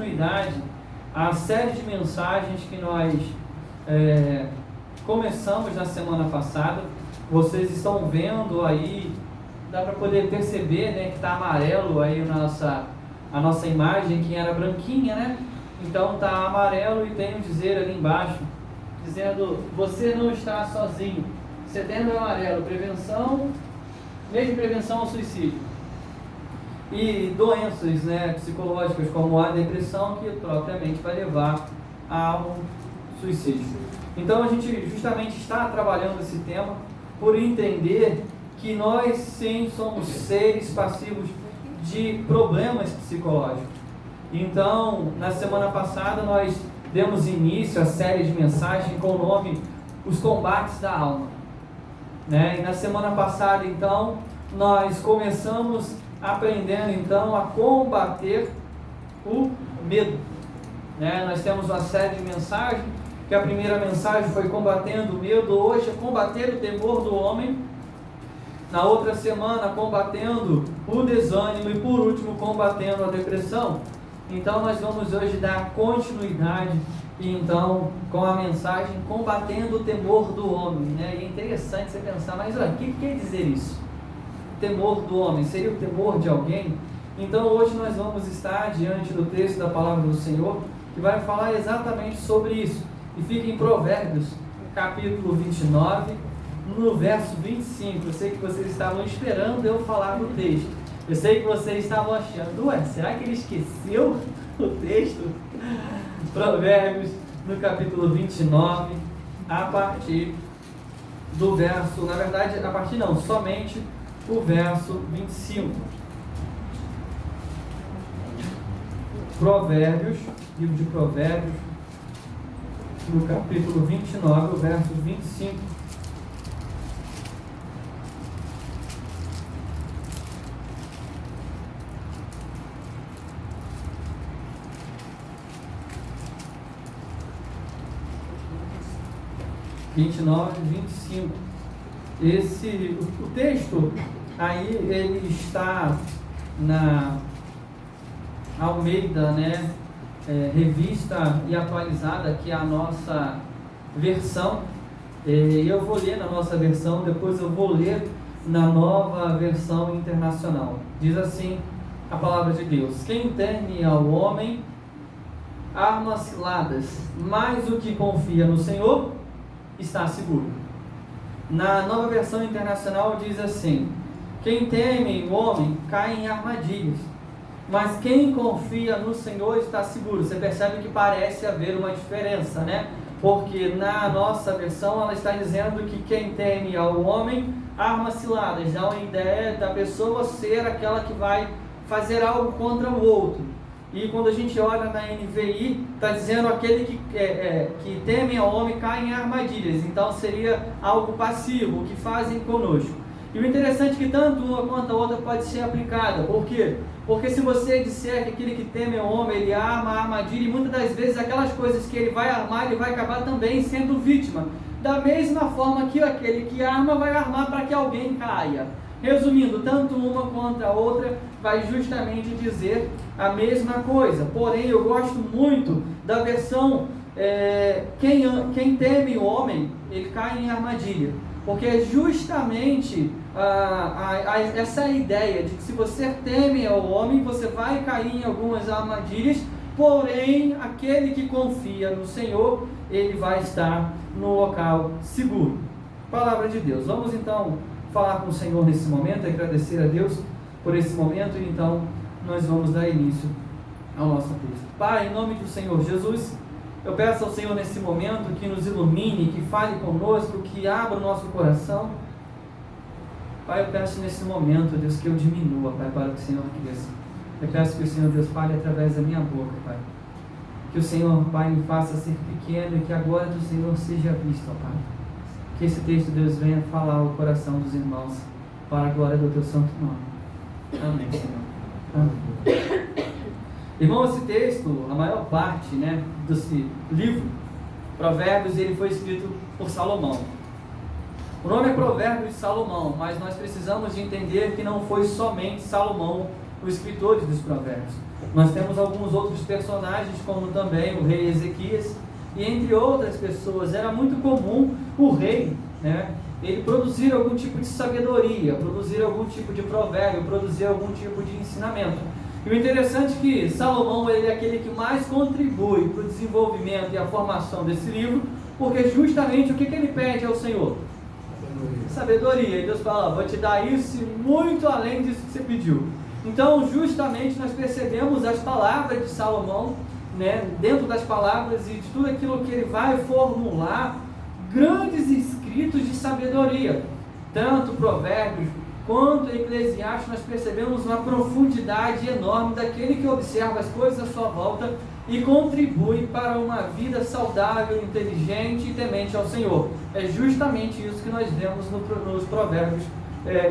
continuidade à série de mensagens que nós começamos na semana passada. Vocês estão vendo aí, dá para poder perceber, né, que está amarelo aí a nossa imagem, que era branquinha, né? Então está amarelo e tem um dizer ali embaixo, dizendo: você não está sozinho. Setembro amarelo, prevenção, mês de prevenção ao suicídio. E doenças, né, psicológicas como a depressão, que propriamente vai levar ao suicídio. Então a gente justamente está trabalhando esse tema por entender que nós sim somos seres passivos de problemas psicológicos. Então, na semana passada nós demos início à série de mensagens com o nome Os Combates da Alma, né? E na semana passada, então, nós começamos aprendendo então a combater o medo, né? Nós temos uma série de mensagens, que a primeira mensagem foi combatendo o medo, hoje é combater o temor do homem, na outra semana combatendo o desânimo e por último combatendo a depressão. Então nós vamos hoje dar continuidade então com a mensagem combatendo o temor do homem, né? E é interessante você pensar, mas olha, o que quer dizer isso? Temor do homem, seria o temor de alguém? Então hoje nós vamos estar diante do texto da palavra do Senhor, que vai falar exatamente sobre isso. E fica em Provérbios, capítulo 29, no verso 25. Eu sei que vocês estavam esperando eu falar do texto. Eu sei que vocês estavam achando, ué, será que ele esqueceu o texto? Provérbios, no capítulo 29, a partir do verso, na verdade, a partir não, somente o verso 25. Provérbios, livro de Provérbios, no capítulo 29, o verso 25. O texto aí ele está na Almeida, né? Revista e atualizada, que é a nossa versão. Eu vou ler na nossa versão, depois eu vou ler na nova versão internacional. Diz assim a palavra de Deus: quem teme ao homem arma ciladas, mas o que confia no Senhor está seguro. Na nova versão internacional diz assim: quem teme o homem cai em armadilhas, mas quem confia no Senhor está seguro. Você percebe que parece haver uma diferença, né? Porque na nossa versão ela está dizendo que quem teme ao homem arma ciladas, dá uma ideia da pessoa ser aquela que vai fazer algo contra o outro. E quando a gente olha na NVI, está dizendo aquele que teme ao homem cai em armadilhas. Então seria algo passivo, o que fazem conosco. E o interessante é que tanto uma quanto a outra pode ser aplicada. Por quê? Porque se você disser que aquele que teme ao homem, ele arma a armadilha, e muitas das vezes aquelas coisas que ele vai armar, ele vai acabar também sendo vítima. Da mesma forma que aquele que arma vai armar para que alguém caia. Resumindo, tanto uma quanto a outra vai justamente dizer a mesma coisa. Porém, eu gosto muito da versão quem teme o homem, ele cai em armadilha. Porque é justamente essa ideia de que se você teme ao homem, você vai cair em algumas armadilhas. Porém, aquele que confia no Senhor, ele vai estar no local seguro. Palavra de Deus. Vamos então falar com o Senhor nesse momento, agradecer a Deus por esse momento, e então nós vamos dar início ao nosso texto. Pai, em nome do Senhor Jesus, eu peço ao Senhor nesse momento que nos ilumine, que fale conosco, que abra o nosso coração. Pai, eu peço nesse momento, Deus, que eu diminua, Pai, para que o Senhor cresça. Eu peço que o Senhor, Deus, fale através da minha boca, Pai. Que o Senhor, Pai, me faça ser pequeno e que a glória do Senhor seja vista, Pai. Que esse texto, Deus, venha falar ao coração dos irmãos, para a glória do Teu santo nome. Amém, Senhor. Amém. Irmão, esse texto, a maior parte, né, desse livro, Provérbios, ele foi escrito por Salomão. O nome é Provérbios de Salomão, mas nós precisamos de entender que não foi somente Salomão os escritores dos provérbios. Nós temos alguns outros personagens, como também o rei Ezequias, e entre outras pessoas. Era muito comum o rei, né, ele produzir algum tipo de sabedoria, produzir algum tipo de provérbio, produzir algum tipo de ensinamento. E o interessante é que Salomão, ele é aquele que mais contribui para o desenvolvimento e a formação desse livro, porque justamente o que ele pede ao Senhor? Sabedoria. E Deus fala, vou te dar isso e muito além disso que você pediu. Então, justamente nós percebemos as palavras de Salomão, né, dentro das palavras e de tudo aquilo que ele vai formular, grandes escritos de sabedoria. Tanto Provérbios quanto Eclesiastes, nós percebemos uma profundidade enorme daquele que observa as coisas à sua volta e contribui para uma vida saudável, inteligente e temente ao Senhor. É justamente isso que nós vemos nos provérbios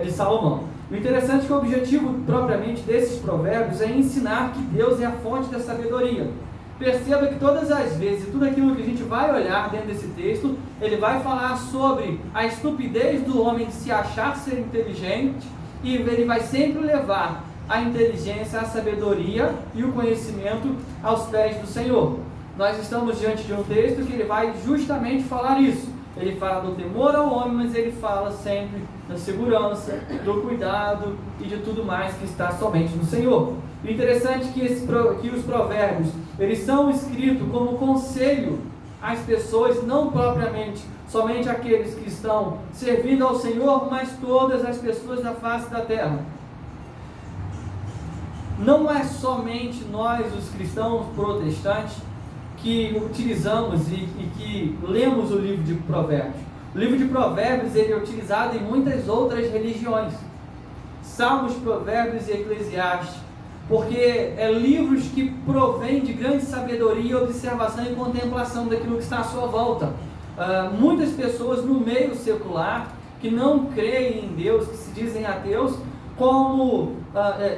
de Salomão. O interessante é que o objetivo propriamente desses provérbios é ensinar que Deus é a fonte da sabedoria. Perceba que todas as vezes, tudo aquilo que a gente vai olhar dentro desse texto, ele vai falar sobre a estupidez do homem de se achar ser inteligente, e ele vai sempre levar a inteligência, a sabedoria e o conhecimento aos pés do Senhor. Nós estamos diante de um texto que ele vai justamente falar isso. Ele fala do temor ao homem, mas ele fala sempre da segurança, do cuidado e de tudo mais que está somente no Senhor. O interessante é que os provérbios, eles são escritos como conselho às pessoas, não propriamente somente aqueles que estão servindo ao Senhor, mas todas as pessoas da face da terra. Não é somente nós, os cristãos protestantes, que utilizamos e que lemos o livro de Provérbios. O livro de Provérbios, ele é utilizado em muitas outras religiões. Salmos, Provérbios e Eclesiastes, porque é livros que provêm de grande sabedoria, observação e contemplação daquilo que está à sua volta. Muitas pessoas no meio secular, que não creem em Deus, que se dizem ateus,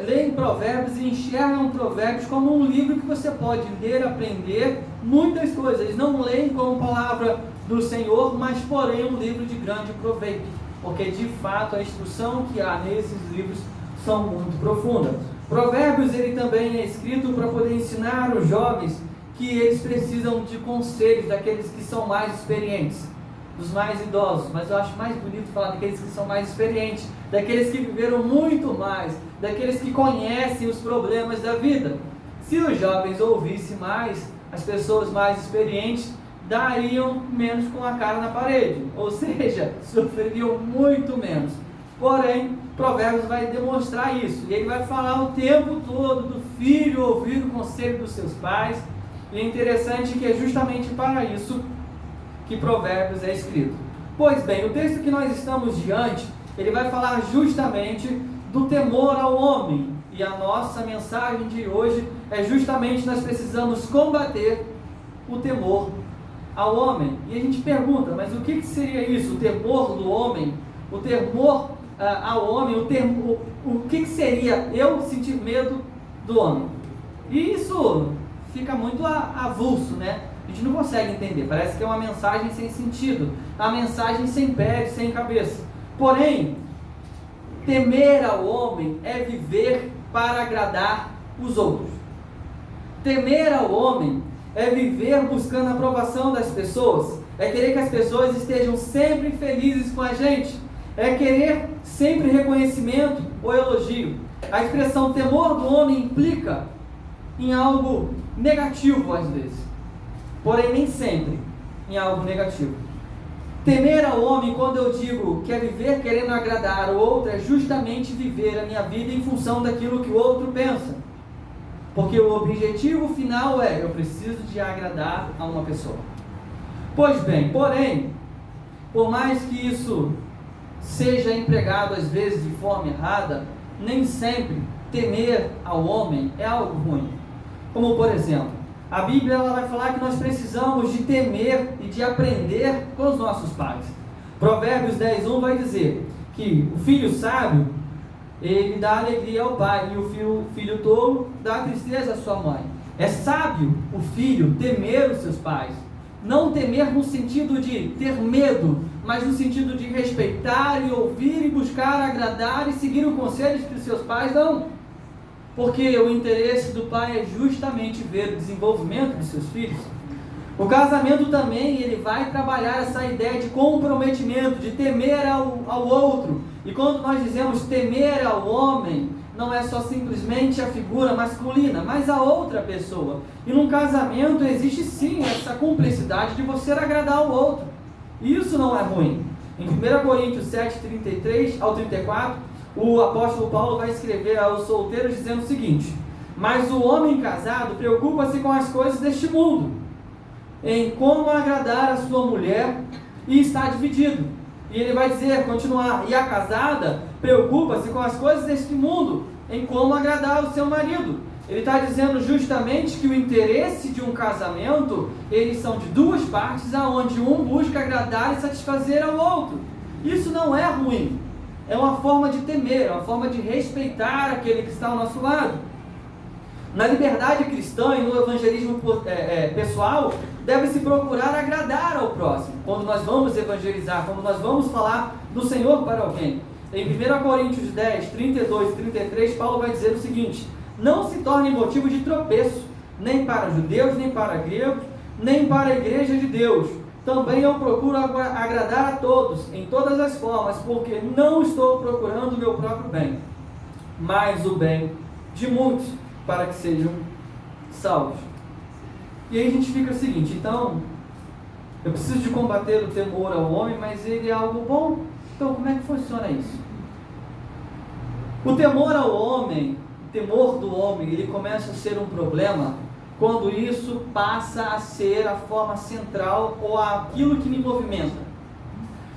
leem Provérbios e enxergam Provérbios como um livro que você pode ler, aprender muitas coisas. Eles não leem como palavra do Senhor, mas porém um livro de grande proveito, porque de fato a instrução que há nesses livros são muito profundas. Provérbios, ele também é escrito para poder ensinar os jovens que eles precisam de conselhos daqueles que são mais experientes, dos mais idosos, mas eu acho mais bonito falar daqueles que são mais experientes, daqueles que viveram muito mais, daqueles que conhecem os problemas da vida. Se os jovens ouvissem mais, as pessoas mais experientes dariam menos com a cara na parede, ou seja, sofreriam muito menos. Porém, Provérbios vai demonstrar isso, e ele vai falar o tempo todo do filho ouvir o conselho dos seus pais, e é interessante que é justamente para isso que Provérbios é escrito. Pois bem, o texto que nós estamos diante, ele vai falar justamente do temor ao homem, e a nossa mensagem de hoje é justamente nós precisamos combater o temor ao homem. E a gente pergunta, mas o que seria isso? O temor do homem? O temor ao homem? O que seria eu sentir medo do homem? E isso fica muito avulso, né? A gente não consegue entender, parece que é uma mensagem sem sentido, uma mensagem sem pé, sem cabeça. Porém, temer ao homem é viver para agradar os outros. Temer ao homem é viver buscando a aprovação das pessoas, é querer que as pessoas estejam sempre felizes com a gente, é querer sempre reconhecimento ou elogio. A expressão temor do homem implica em algo negativo às vezes, porém nem sempre em algo negativo. Temer ao homem, quando eu digo que é viver querendo agradar o outro, é justamente viver a minha vida em função daquilo que o outro pensa. Porque o objetivo final é, eu preciso de agradar a uma pessoa. Pois bem, porém, por mais que isso seja empregado às vezes de forma errada, nem sempre temer ao homem é algo ruim. Como por exemplo, a Bíblia ela vai falar que nós precisamos de temer e de aprender com os nossos pais. Provérbios 10:1 vai dizer que o filho sábio, ele dá alegria ao pai, e o filho tolo dá tristeza à sua mãe. É sábio o filho temer os seus pais. Não temer no sentido de ter medo, mas no sentido de respeitar e ouvir e buscar agradar e seguir o conselho que os seus pais dão. porque o interesse do pai é justamente ver o desenvolvimento de seus filhos. O casamento também, ele vai trabalhar essa ideia de comprometimento, de temer ao outro. E quando nós dizemos temer ao homem, não é só simplesmente a figura masculina, mas a outra pessoa. E num casamento existe sim essa cumplicidade de você agradar ao outro. E isso não é ruim. Em 1 Coríntios 7, 33 ao 34, o apóstolo Paulo vai escrever aos solteiros dizendo o seguinte: mas o homem casado preocupa-se com as coisas deste mundo, em como agradar a sua mulher, e está dividido. E ele vai dizer, continuar, e a casada preocupa-se com as coisas deste mundo, em como agradar o seu marido. Ele está dizendo justamente que o interesse de um casamento, eles são de duas partes, aonde um busca agradar e satisfazer ao outro. Isso não é ruim, é uma forma de temer, é uma forma de respeitar aquele que está ao nosso lado. Na liberdade cristã e no evangelismo pessoal, deve-se procurar agradar ao próximo. Quando nós vamos evangelizar, quando nós vamos falar do Senhor para alguém. Em 1 Coríntios 10, 32 e 33, Paulo vai dizer o seguinte: não se torne motivo de tropeço, nem para judeus, nem para gregos, nem para a igreja de Deus. Também eu procuro agradar a todos, em todas as formas, porque não estou procurando o meu próprio bem, mas o bem de muitos, para que sejam salvos. E aí a gente fica o seguinte: então, eu preciso de combater o temor ao homem, mas ele é algo bom? Então como é que funciona isso? O temor ao homem, o temor do homem, ele começa a ser um problema quando isso passa a ser a forma central ou aquilo que me movimenta.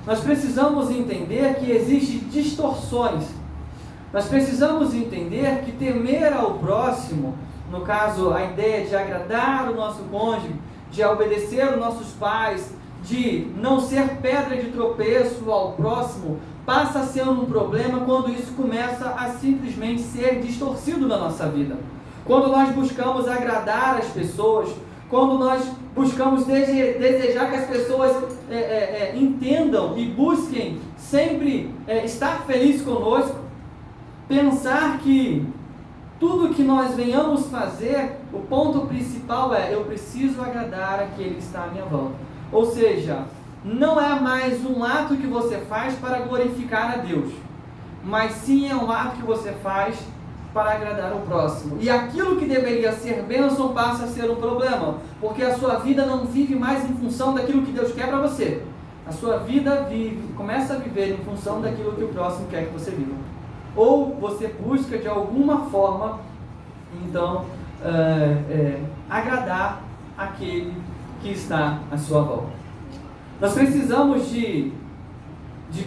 Nós precisamos entender que existem distorções. Nós precisamos entender que temer ao próximo, no caso a ideia de agradar o nosso cônjuge, de obedecer os nossos pais, de não ser pedra de tropeço ao próximo, passa a ser um problema quando isso começa a simplesmente ser distorcido na nossa vida. Quando nós buscamos agradar as pessoas, quando nós buscamos desejar que as pessoas entendam e busquem sempre estar feliz conosco, pensar que tudo que nós venhamos fazer, o ponto principal é: eu preciso agradar aquele que está à minha volta. Ou seja, não é mais um ato que você faz para glorificar a Deus, mas sim é um ato que você faz para agradar o próximo. E aquilo que deveria ser bênção passa a ser um problema, porque a sua vida não vive mais em função daquilo que Deus quer para você. A sua vida começa a viver em função daquilo que o próximo quer que você viva. Ou você busca de alguma forma, então, agradar aquele que está à sua volta. Nós precisamos de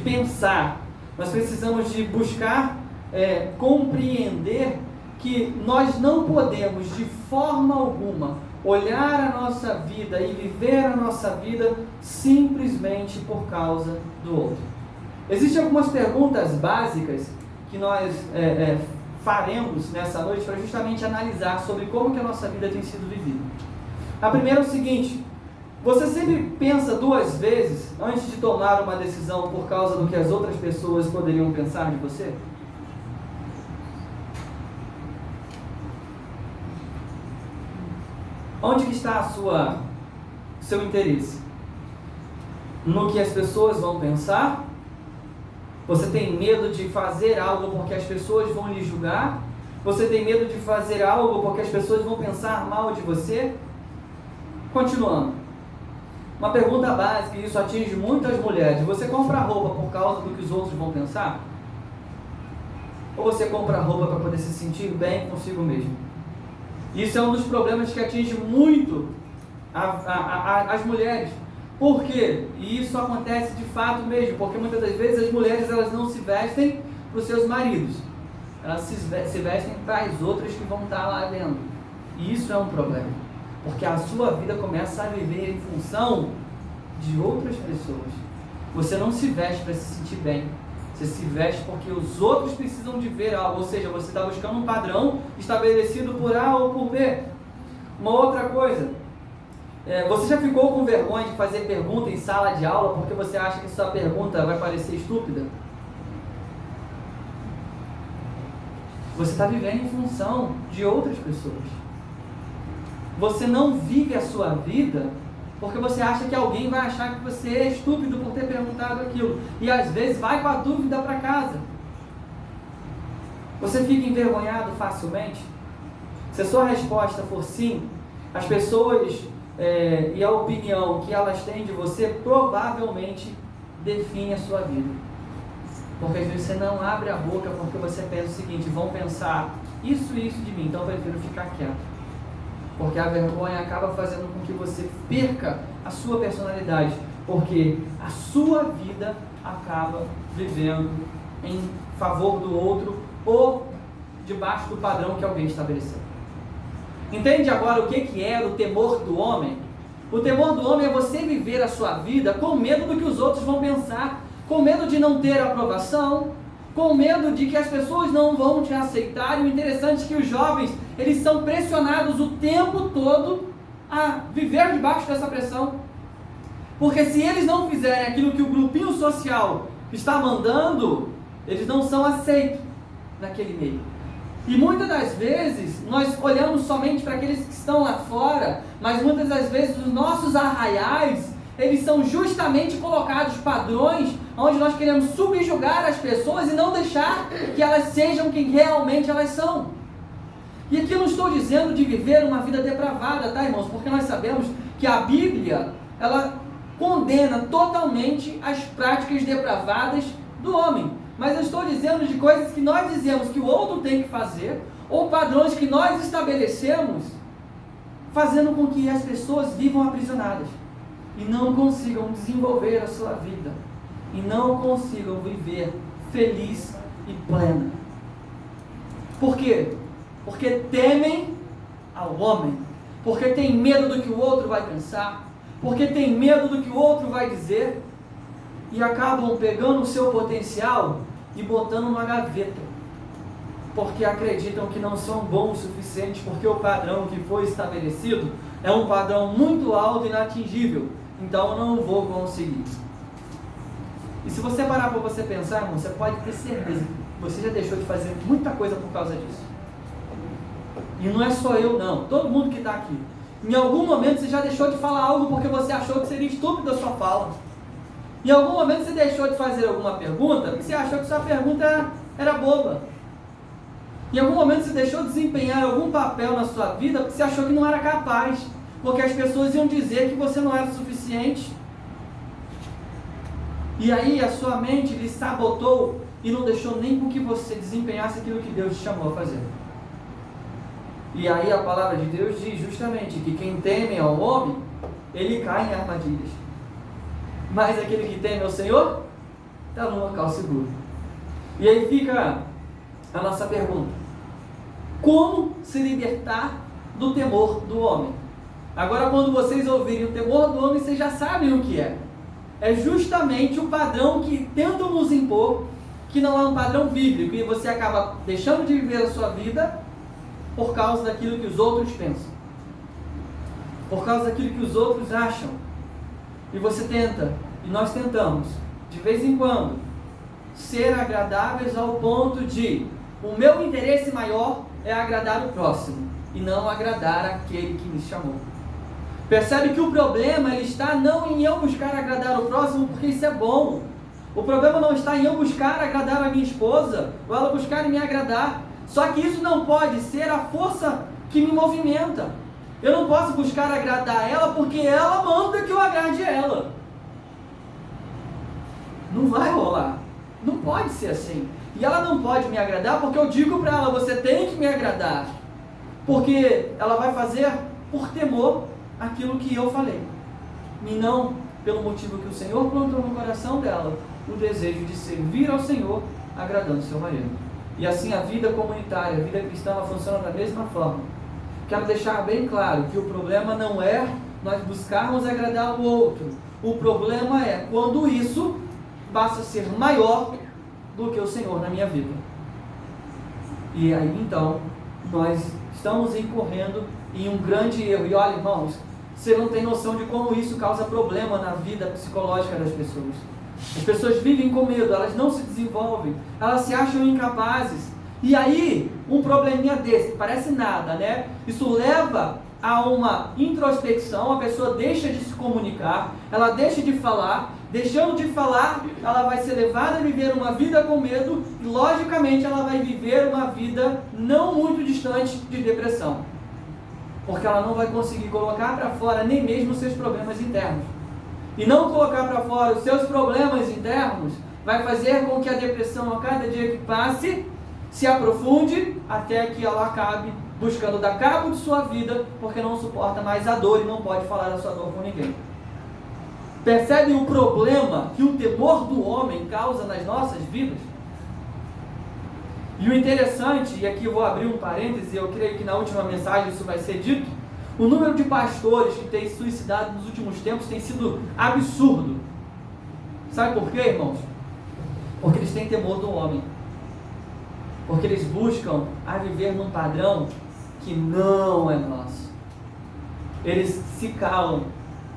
pensar, nós precisamos de buscar compreender que nós não podemos de forma alguma olhar a nossa vida e viver a nossa vida simplesmente por causa do outro. Existem algumas perguntas básicas que nós faremos nessa noite para justamente analisar sobre como que a nossa vida tem sido vivida. A primeira é o seguinte: você sempre pensa duas vezes antes de tomar uma decisão por causa do que as outras pessoas poderiam pensar de você? Onde que está seu interesse? No que as pessoas vão pensar? Você tem medo de fazer algo porque as pessoas vão lhe julgar? Você tem medo de fazer algo porque as pessoas vão pensar mal de você? Continuando. Uma pergunta básica, e isso atinge muitas mulheres: você compra roupa por causa do que os outros vão pensar? Ou você compra roupa para poder se sentir bem consigo mesmo? Isso é um dos problemas que atinge muito as mulheres. Por quê? E isso acontece de fato mesmo, porque muitas das vezes as mulheres elas não se vestem para os seus maridos, elas se vestem para as outras que vão estar lá vendo. E isso é um problema, porque a sua vida começa a viver em função de outras pessoas. Você não se veste para se sentir bem, você se veste porque os outros precisam de ver algo, ou seja, você está buscando um padrão estabelecido por A ou por B. Uma outra coisa, você já ficou com vergonha de fazer pergunta em sala de aula porque você acha que sua pergunta vai parecer estúpida? Você está vivendo em função de outras pessoas. Você não vive a sua vida porque você acha que alguém vai achar que você é estúpido por ter perguntado aquilo. E às vezes vai com a dúvida para casa. Você fica envergonhado facilmente? Se a sua resposta for sim, as pessoas e a opinião que elas têm de você provavelmente define a sua vida. Porque às vezes você não abre a boca porque você pensa o seguinte: vão pensar isso e isso de mim, então eu prefiro ficar quieto. Porque a vergonha acaba fazendo com que você perca a sua personalidade, porque a sua vida acaba vivendo em favor do outro ou debaixo do padrão que alguém estabeleceu. Entende agora o que é o temor do homem? O temor do homem é você viver a sua vida com medo do que os outros vão pensar, com medo de não ter aprovação, com medo de que as pessoas não vão te aceitar. E o interessante é que os jovens, eles são pressionados o tempo todo a viver debaixo dessa pressão. Porque se eles não fizerem aquilo que o grupinho social está mandando, eles não são aceitos naquele meio. E muitas das vezes, nós olhamos somente para aqueles que estão lá fora, mas muitas das vezes os nossos arraiais, eles são justamente colocados padrões onde nós queremos subjugar as pessoas e não deixar que elas sejam quem realmente elas são. E aqui eu não estou dizendo de viver uma vida depravada, tá, irmãos? Porque nós sabemos que a Bíblia, ela condena totalmente as práticas depravadas do homem. Mas eu estou dizendo de coisas que nós dizemos que o outro tem que fazer, ou padrões que nós estabelecemos, fazendo com que as pessoas vivam aprisionadas e não consigam desenvolver a sua vida, e não consigam viver feliz e plena. Por quê? Porque temem ao homem, porque tem medo do que o outro vai pensar, porque tem medo do que o outro vai dizer, e acabam pegando o seu potencial e botando na gaveta, porque acreditam que não são bons o suficiente, porque o padrão que foi estabelecido é um padrão muito alto e inatingível, então eu não vou conseguir. E se você parar para você pensar, irmão, você pode ter certeza que você já deixou de fazer muita coisa por causa disso. E não é só eu não, todo mundo que está aqui. Em algum momento você já deixou de falar algo porque você achou que seria estúpido a sua fala. Em algum momento você deixou de fazer alguma pergunta porque você achou que sua pergunta era boba. Em algum momento você deixou de desempenhar algum papel na sua vida porque você achou que não era capaz, porque as pessoas iam dizer que você não era suficiente. E aí a sua mente lhe sabotou e não deixou nem com que você desempenhasse aquilo que Deus te chamou a fazer. E aí a palavra de Deus diz justamente que quem teme ao homem, ele cai em armadilhas. Mas aquele que teme ao Senhor, está num local seguro. E aí fica a nossa pergunta: como se libertar do temor do homem? Agora, quando vocês ouvirem o temor do homem, vocês já sabem o que é. É justamente o padrão que tentam nos impor, que não é um padrão bíblico, e você acaba deixando de viver a sua vida por causa daquilo que os outros pensam, por causa daquilo que os outros acham. E você tenta, e nós tentamos, de vez em quando, ser agradáveis ao ponto de o meu interesse maior é agradar o próximo e não agradar aquele que me chamou. Percebe que o problema ele está não em eu buscar agradar o próximo, porque isso é bom. O problema não está em eu buscar agradar a minha esposa, ou ela buscar me agradar. Só que isso não pode ser a força que me movimenta. Eu não posso buscar agradar ela porque ela manda que eu agrade ela. Não vai rolar. Não pode ser assim. E ela não pode me agradar porque eu digo para ela: você tem que me agradar. Porque ela vai fazer por temor aquilo que eu falei. E não pelo motivo que o Senhor plantou no coração dela, o desejo de servir ao Senhor, agradando seu marido. E assim a vida comunitária, a vida cristã, ela funciona da mesma forma. Quero deixar bem claro que o problema não é nós buscarmos agradar o outro. O problema é quando isso passa a ser maior do que o Senhor na minha vida. E aí então nós estamos incorrendo em um grande erro. E olha, irmãos, você não tem noção de como isso causa problema na vida psicológica das pessoas. As pessoas vivem com medo, elas não se desenvolvem, elas se acham incapazes. E aí, um probleminha desse, que parece nada, né? Isso leva a uma introspecção, a pessoa deixa de se comunicar, ela deixa de falar, deixando de falar, ela vai ser levada a viver uma vida com medo e, logicamente, ela vai viver uma vida não muito distante de depressão. Porque ela não vai conseguir colocar para fora nem mesmo os seus problemas internos. E não colocar para fora os seus problemas internos vai fazer com que a depressão, a cada dia que passe, se aprofunde até que ela acabe buscando dar cabo de sua vida, porque não suporta mais a dor e não pode falar da sua dor com ninguém. Percebem o problema que o temor do homem causa nas nossas vidas? E o interessante, e aqui eu vou abrir um parêntese, eu creio que na última mensagem isso vai ser dito, o número de pastores que têm suicidado nos últimos tempos tem sido absurdo. Sabe por quê, irmãos? Porque eles têm temor do homem. Porque eles buscam a viver num padrão que não é nosso. Eles se calam,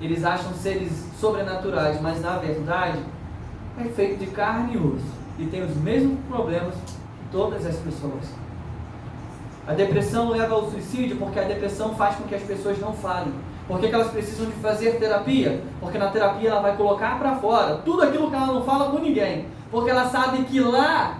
eles acham seres sobrenaturais, mas na verdade é feito de carne e osso e tem os mesmos problemas que todas as pessoas. A depressão leva ao suicídio porque a depressão faz com que as pessoas não falem. Por que elas precisam de fazer terapia? Porque na terapia ela vai colocar para fora tudo aquilo que ela não fala com ninguém. Porque ela sabe que lá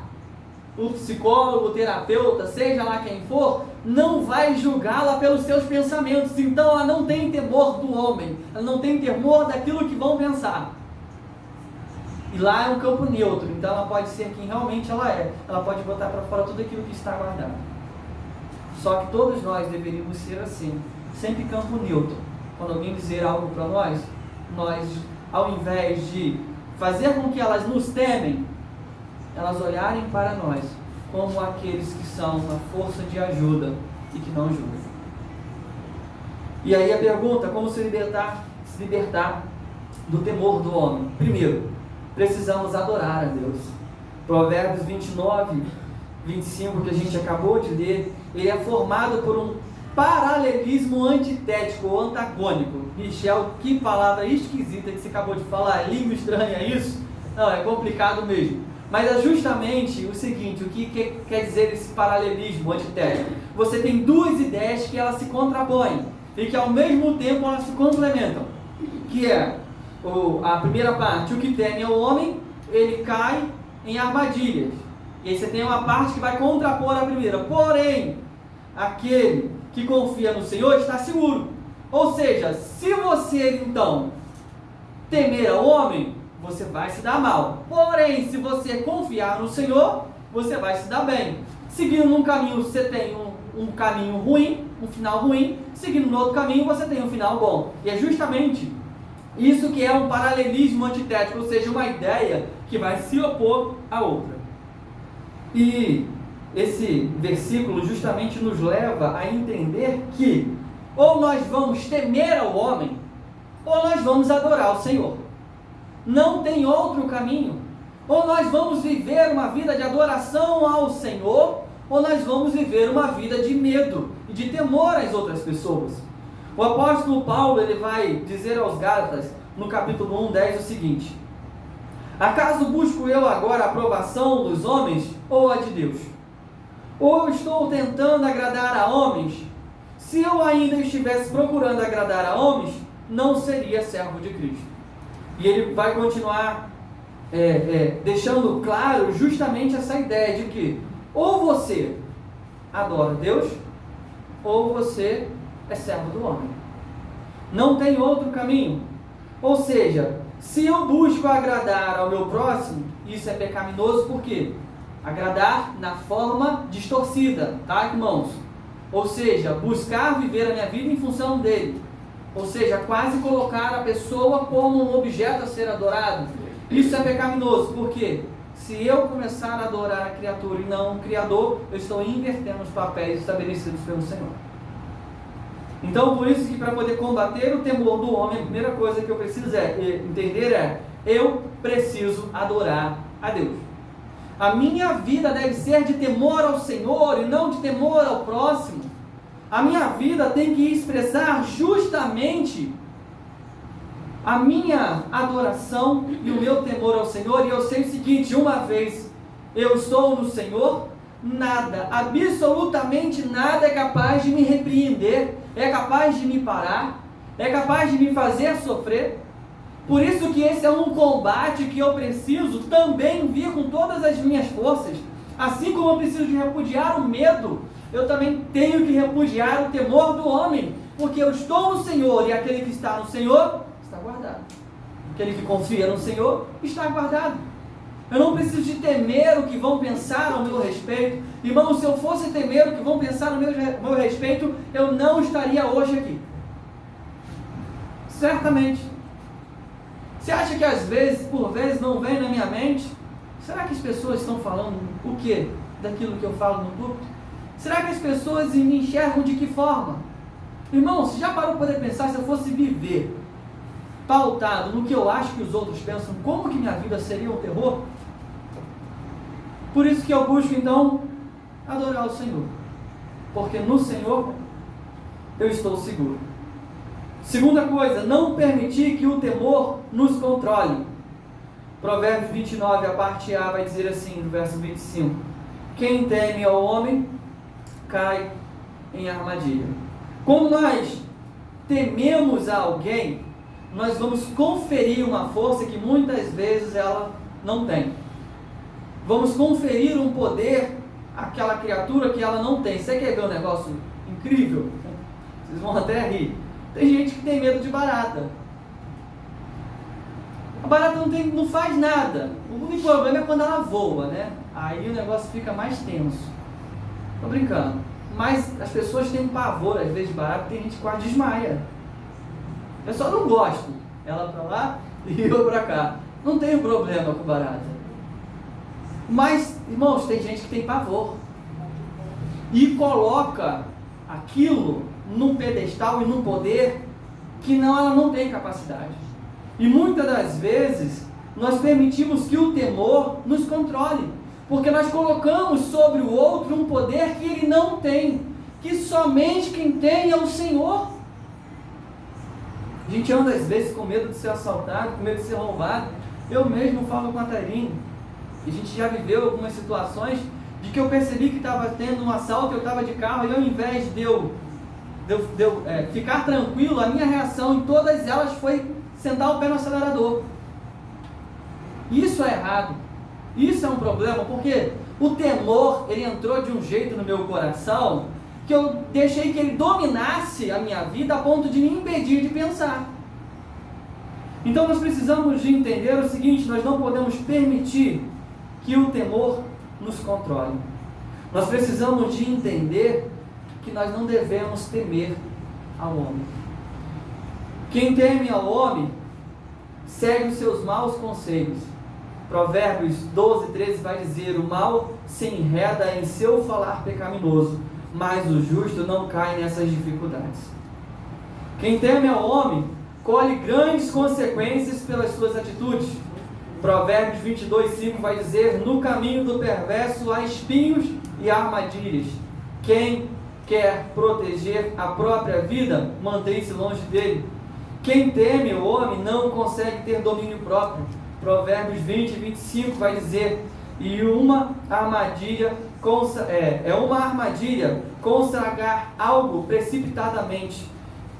o psicólogo, o terapeuta, seja lá quem for, não vai julgá-la pelos seus pensamentos. Então ela não tem temor do homem, ela não tem temor daquilo que vão pensar. E lá é um campo neutro, então ela pode ser quem realmente ela é. Ela pode botar para fora tudo aquilo que está guardado. Só que todos nós deveríamos ser assim, sempre campo neutro. Quando alguém dizer algo para nós, ao invés de fazer com que elas nos temem, elas olharem para nós como aqueles que são uma força de ajuda e que não julgam. E aí a pergunta, como se libertar do temor do homem? Primeiro, precisamos adorar a Deus. Provérbios 29, 25, que a gente acabou de ler, ele é formado por um paralelismo antitético ou antagônico. Michel, que palavra esquisita que você acabou de falar, língua estranha isso? Não, é complicado mesmo. Mas é justamente o seguinte, o que quer dizer esse paralelismo antitético? Você tem duas ideias que elas se contrapõem e que ao mesmo tempo elas se complementam. Que é a primeira parte, o que teme ao homem, ele cai em armadilhas. E aí você tem uma parte que vai contrapor a primeira. Porém, aquele que confia no Senhor está seguro. Ou seja, se você então temer ao homem, você vai se dar mal. Porém, se você confiar no Senhor, você vai se dar bem. Seguindo num caminho, você tem um caminho ruim, um final ruim. Seguindo no outro caminho, você tem um final bom. E é justamente isso que é um paralelismo antitético, ou seja, uma ideia que vai se opor à outra. E esse versículo justamente nos leva a entender que ou nós vamos temer ao homem, ou nós vamos adorar o Senhor. Não tem outro caminho. Ou nós vamos viver uma vida de adoração ao Senhor, ou nós vamos viver uma vida de medo e de temor às outras pessoas. O apóstolo Paulo, ele vai dizer aos Gálatas, no capítulo 1:10, o seguinte: acaso busco eu agora a aprovação dos homens ou a de Deus? Ou estou tentando agradar a homens? Se eu ainda estivesse procurando agradar a homens, não seria servo de Cristo. E ele vai continuar deixando claro justamente essa ideia de que ou você adora Deus, ou você é servo do homem. Não tem outro caminho. Ou seja, se eu busco agradar ao meu próximo, isso é pecaminoso, por quê? Agradar na forma distorcida, tá, irmãos? Ou seja, buscar viver a minha vida em função dele. Ou seja, quase colocar a pessoa como um objeto a ser adorado. Isso é pecaminoso, porque se eu começar a adorar a criatura e não o Criador, eu estou invertendo os papéis estabelecidos pelo Senhor. Então, por isso que para poder combater o temor do homem, a primeira coisa que eu preciso entender é: eu preciso adorar a Deus. A minha vida deve ser de temor ao Senhor e não de temor ao próximo. A minha vida tem que expressar justamente a minha adoração e o meu temor ao Senhor. E eu sei o seguinte: uma vez eu estou no Senhor, nada, absolutamente nada é capaz de me repreender, é capaz de me parar, é capaz de me fazer sofrer. Por isso que esse é um combate que eu preciso também vir com todas as minhas forças. Assim como eu preciso de repudiar o medo, eu também tenho que repudiar o temor do homem, porque eu estou no Senhor, e aquele que está no Senhor está guardado. Aquele que confia no Senhor está guardado. Eu não preciso de temer o que vão pensar ao meu respeito. Irmão, se eu fosse temer o que vão pensar ao meu respeito, eu não estaria hoje aqui. Certamente. Você acha que às vezes, por vezes, não vem na minha mente? Será que as pessoas estão falando o quê? Daquilo que eu falo no púlpito? Será que as pessoas me enxergam de que forma? Irmão, você já parou para poder pensar, se eu fosse viver pautado no que eu acho que os outros pensam, como que minha vida seria um terror? Por isso que eu busco então adorar o Senhor, porque no Senhor eu estou seguro. Segunda coisa, não permitir que o temor nos controle. Provérbios 29, a parte A, vai dizer assim, no verso 25: quem teme ao homem, cai em armadilha. Quando nós tememos a alguém, nós vamos conferir uma força que muitas vezes ela não tem. Vamos conferir um poder àquela criatura que ela não tem. Você quer ver um negócio incrível? Vocês vão até rir. Tem gente que tem medo de barata. A barata não faz nada. O único problema é quando ela voa, né? Aí o negócio fica mais tenso. Tô brincando. Mas as pessoas têm pavor, às vezes, de barata. Tem gente que quase desmaia. Eu só não gosto. Ela pra lá e eu pra cá. Não tenho problema com barata. Mas, irmãos, tem gente que tem pavor. E coloca aquilo num pedestal e num poder que ela não tem capacidade. E muitas das vezes nós permitimos que o temor nos controle, porque nós colocamos sobre o outro um poder que ele não tem, que somente quem tem é o Senhor. A gente anda às vezes com medo de ser assaltado, com medo de ser roubado. Eu mesmo falo com a Tairine, a gente já viveu algumas situações de que eu percebi que estava tendo um assalto, eu estava de carro, e ao invés de eu ficar tranquilo, a minha reação em todas elas foi sentar o pé no acelerador. Isso é errado. Isso é um problema, porque o temor, ele entrou de um jeito no meu coração, que eu deixei que ele dominasse a minha vida a ponto de me impedir de pensar. Então nós precisamos de entender o seguinte: nós não podemos permitir que o temor nos controle. Nós precisamos de entender que nós não devemos temer ao homem. Quem teme ao homem segue os seus maus conselhos. Provérbios 12, 13 vai dizer: o mal se enreda em seu falar pecaminoso, mas o justo não cai nessas dificuldades. Quem teme ao homem colhe grandes consequências pelas suas atitudes. Provérbios 22, 5 vai dizer: no caminho do perverso há espinhos e armadilhas. Quem quer proteger a própria vida, mantém-se longe dele. Quem teme o homem não consegue ter domínio próprio. Provérbios 20, 25 vai dizer: e uma armadilha consagrar algo precipitadamente,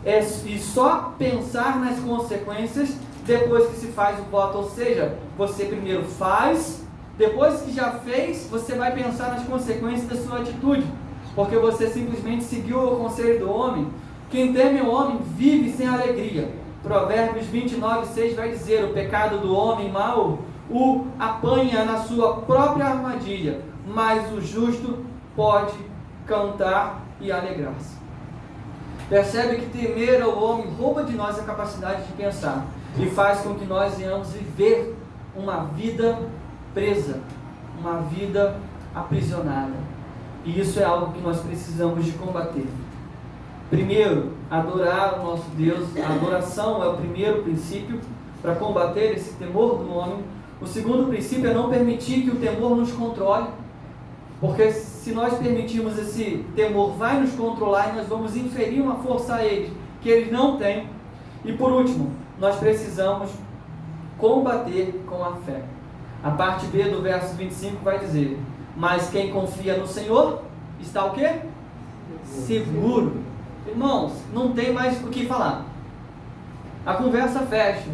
e só pensar nas consequências depois que se faz o voto. Ou seja, você primeiro faz, depois que já fez, você vai pensar nas consequências da sua atitude, porque você simplesmente seguiu o conselho do homem. Quem teme o homem vive sem alegria. Provérbios 29, 6 vai dizer: o pecado do homem mau o apanha na sua própria armadilha, mas o justo pode cantar e alegrar-se. Percebe que temer ao homem rouba de nós a capacidade de pensar e faz com que nós venhamos viver uma vida presa, uma vida aprisionada. E isso é algo que nós precisamos de combater. Primeiro, adorar o nosso Deus. A adoração é o primeiro princípio para combater esse temor do homem. O segundo princípio é não permitir que o temor nos controle, porque se nós permitirmos, esse temor vai nos controlar e nós vamos inferir uma força a eles que eles não têm. E por último, nós precisamos combater com a fé. A parte B do verso 25 vai dizer: Mas quem confia no Senhor está o quê? Seguro. Irmãos, não tem mais o que falar. A conversa fecha.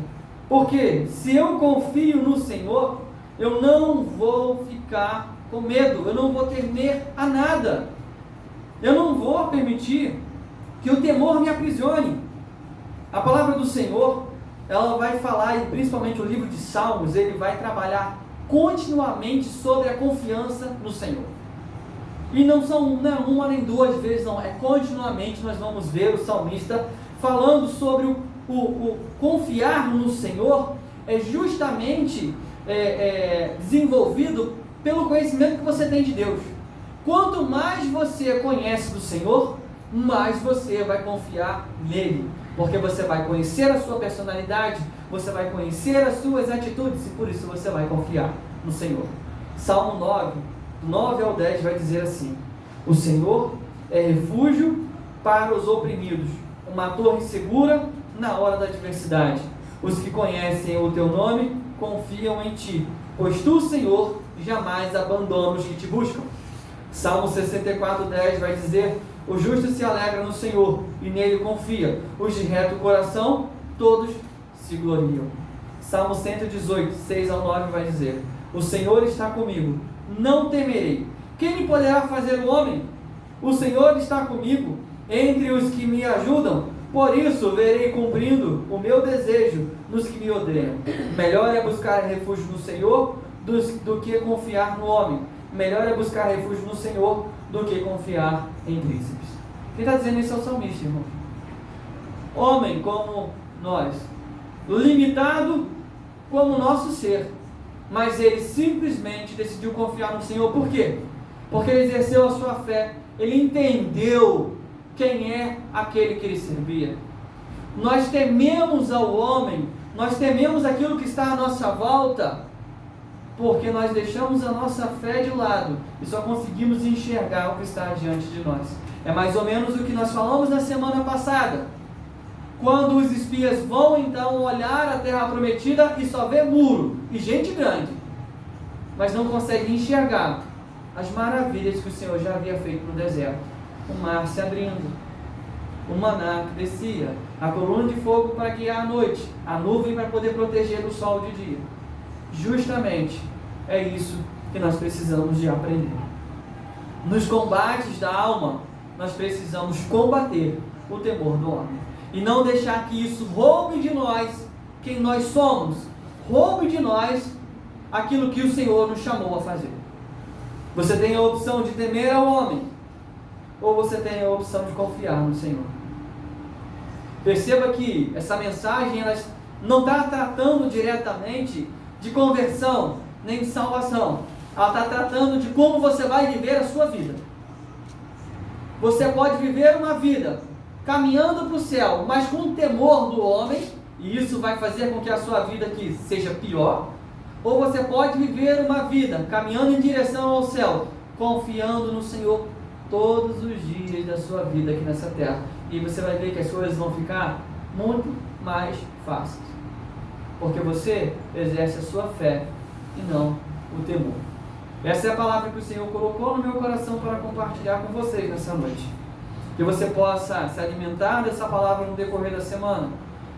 Porque se eu confio no Senhor, eu não vou ficar com medo, eu não vou temer a nada. Eu não vou permitir que o temor me aprisione. A palavra do Senhor, ela vai falar, e principalmente o livro de Salmos, ele vai trabalhar continuamente sobre a confiança no Senhor. E não são uma nem duas vezes, não, é continuamente. Nós vamos ver o salmista falando sobre o confiar no Senhor, é justamente desenvolvido pelo conhecimento que você tem de Deus. Quanto mais você conhece do Senhor, mais você vai confiar nele, porque você vai conhecer a sua personalidade, você vai conhecer as suas atitudes, e por isso você vai confiar no Senhor. Salmo 9 ao 10 vai dizer assim: o Senhor é refúgio para os oprimidos, uma torre segura na hora da adversidade. Os que conhecem o teu nome confiam em ti, pois tu, Senhor, jamais abandona os que te buscam. Salmo 64:10 vai dizer: o justo se alegra no Senhor e nele confia, os de reto coração todos se gloriam. Salmo 118, 6 ao 9 vai dizer: o Senhor está comigo, não temerei. Quem me poderá fazer o homem? O Senhor está comigo, entre os que me ajudam. Por isso verei cumprindo o meu desejo nos que me odeiam. Melhor é buscar refúgio no Senhor do que confiar no homem. Melhor é buscar refúgio no Senhor do que confiar em príncipes. Quem está dizendo isso é o salmista, irmão. Homem como nós, limitado como nosso ser, mas ele simplesmente decidiu confiar no Senhor. Por quê? Porque ele exerceu a sua fé, ele entendeu quem é aquele que ele servia. Nós tememos ao homem, nós tememos aquilo que está à nossa volta, porque nós deixamos a nossa fé de lado e só conseguimos enxergar o que está diante de nós. É mais ou menos o que nós falamos na semana passada. Quando os espias vão então olhar a terra prometida e só vê muro e gente grande, mas não conseguem enxergar as maravilhas que o Senhor já havia feito no deserto. O mar se abrindo, o maná que descia, a coluna de fogo para guiar a noite, a nuvem para poder proteger do sol de dia. Justamente é isso que nós precisamos de aprender. Nos combates da alma, nós precisamos combater o temor do homem e não deixar que isso roube de nós quem nós somos, roube de nós aquilo que o Senhor nos chamou a fazer. Você tem a opção de temer ao homem, ou você tem a opção de confiar no Senhor. Perceba que essa mensagem ela não está tratando diretamente de conversão, nem de salvação. Ela está tratando de como você vai viver a sua vida. Você pode viver uma vida caminhando para o céu, mas com temor do homem, e isso vai fazer com que a sua vida aqui seja pior. Ou você pode viver uma vida caminhando em direção ao céu, confiando no Senhor todos os dias da sua vida aqui nessa terra. E você vai ver que as coisas vão ficar muito mais fáceis, porque você exerce a sua fé e não o temor. Essa é a palavra que o Senhor colocou no meu coração para compartilhar com vocês nessa noite. Que você possa se alimentar dessa palavra no decorrer da semana.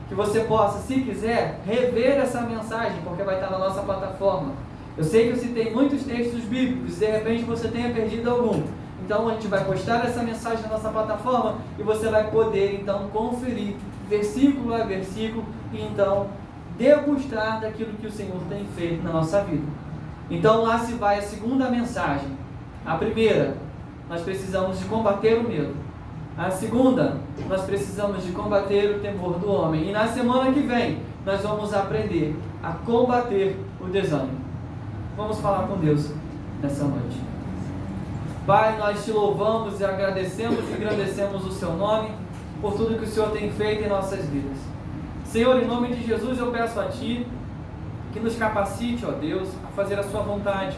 Que você possa, se quiser, rever essa mensagem, porque vai estar na nossa plataforma. Eu sei que eu citei muitos textos bíblicos, de repente você tenha perdido algum. Então a gente vai postar essa mensagem na nossa plataforma e você vai poder então conferir versículo a versículo e então degustar daquilo que o Senhor tem feito na nossa vida. Então lá se vai a segunda mensagem. A primeira, nós precisamos de combater o medo. A segunda, nós precisamos de combater o temor do homem. E na semana que vem, nós vamos aprender a combater o desânimo. Vamos falar com Deus nessa noite. Pai, nós te louvamos e agradecemos e engrandecemos o seu nome por tudo que o Senhor tem feito em nossas vidas. Senhor, em nome de Jesus, eu peço a Ti que nos capacite, ó Deus, a fazer a sua vontade.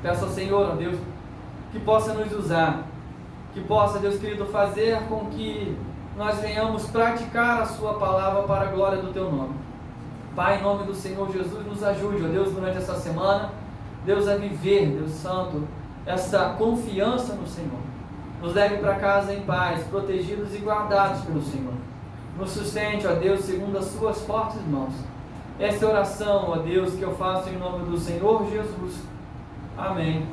Peço ao Senhor, ó Deus, que possa nos usar, que possa, Deus querido, fazer com que nós venhamos praticar a sua palavra para a glória do teu nome. Pai, em nome do Senhor Jesus, nos ajude, ó Deus, durante essa semana, Deus, a viver, Deus Santo, essa confiança no Senhor. Nos leve para casa em paz, protegidos e guardados pelo Senhor. Nos sustente, ó Deus, segundo as suas fortes mãos. Essa é a oração, ó Deus, que eu faço em nome do Senhor Jesus. Amém.